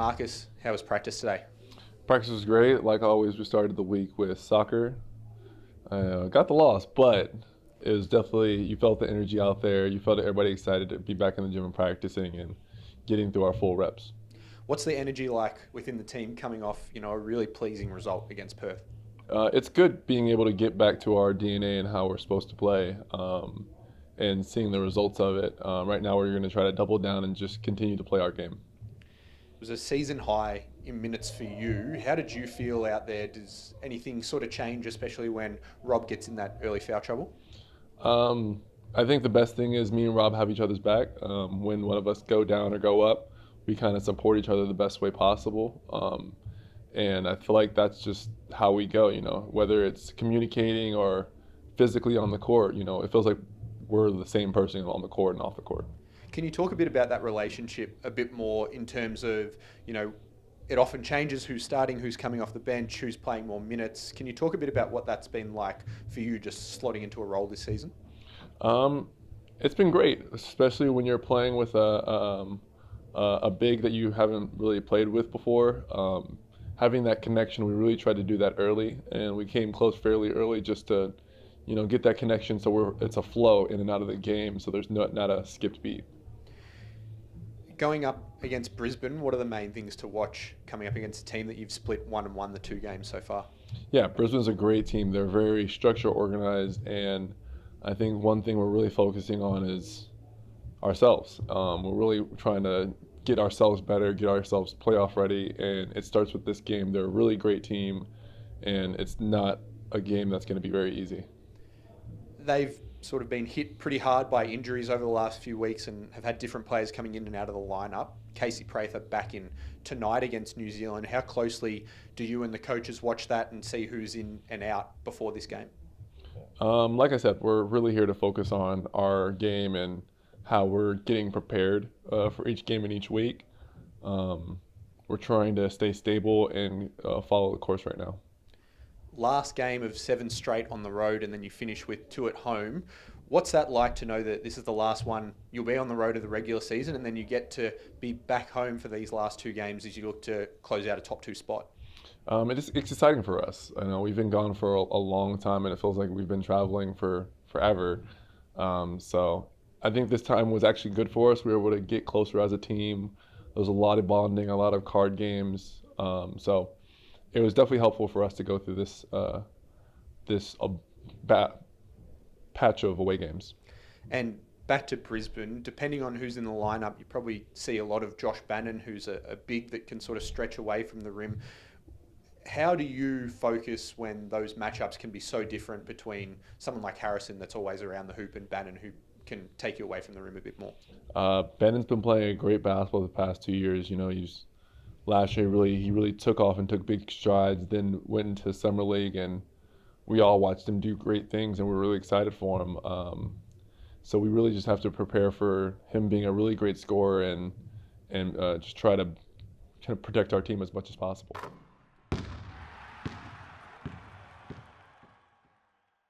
Marcus, how was practice today? Practice was great. Like always, we started the week with soccer. Got the loss, but it was definitely, you felt the energy out there. You felt everybody excited to be back in the gym and practicing and getting through our full reps. What's the energy like within the team coming off, a really pleasing result against Perth? It's good being able to get back to our DNA and how we're supposed to play, and seeing the results of it. Right now, we're going to try to double down and just continue to play our game. It was a season high in minutes for you. How did you feel out there? Does anything sort of change, especially when Rob gets in that early foul trouble? I think the best thing is me and Rob have each other's back. When one of us go down or go up, we kind of support each other the best way possible. And I feel like that's just how we go, whether it's communicating or physically on the court, it feels like we're the same person on the court and off the court. Can you talk a bit about that relationship a bit more in terms of, it often changes who's starting, who's coming off the bench, who's playing more minutes. Can you talk a bit about what that's been like for you just slotting into a role this season? It's been great, especially when you're playing with a big that you haven't really played with before. Having that connection, we really tried to do that early, and we came close fairly early just to, get that connection so it's a flow in and out of the game, so there's not a skipped beat. Going up against Brisbane, what are the main things to watch coming up against a team that you've split 1-1 the two games so far? Yeah, Brisbane's a great team. They're very structured, organized, and I think one thing we're really focusing on is ourselves. We're really trying to get ourselves better, get ourselves playoff ready, and it starts with this game. They're a really great team, and it's not a game that's going to be very easy. They've sort of been hit pretty hard by injuries over the last few weeks and have had different players coming in and out of the lineup. Casey Prather back in tonight against New Zealand. How closely do you and the coaches watch that and see who's in and out before this game? Like I said, we're really here to focus on our game and how we're getting prepared for each game and each week. We're trying to stay stable and follow the course right now. Last game of 7 straight on the road, and then you finish with 2 at home. What's that like to know that this is the last one you'll be on the road of the regular season, and then you get to be back home for these last 2 games as you look to close out a top 2 spot? It's exciting for us. I know we've been gone for a long time, and it feels like we've been traveling for forever. So I think this time was actually good for us. We were able to get closer as a team. There was a lot of bonding, a lot of card games. So it was definitely helpful for us to go through this patch of away games. And back to Brisbane, depending on who's in the lineup, you probably see a lot of Josh Bannon, who's a big that can sort of stretch away from the rim. How do you focus when those matchups can be so different between someone like Harrison that's always around the hoop and Bannon who can take you away from the rim a bit more? Bannon's been playing a great basketball the past 2 years. Last year he really took off and took big strides, then went into summer league, and we all watched him do great things, and we're really excited for him. So we really just have to prepare for him being a really great scorer and just try to protect our team as much as possible.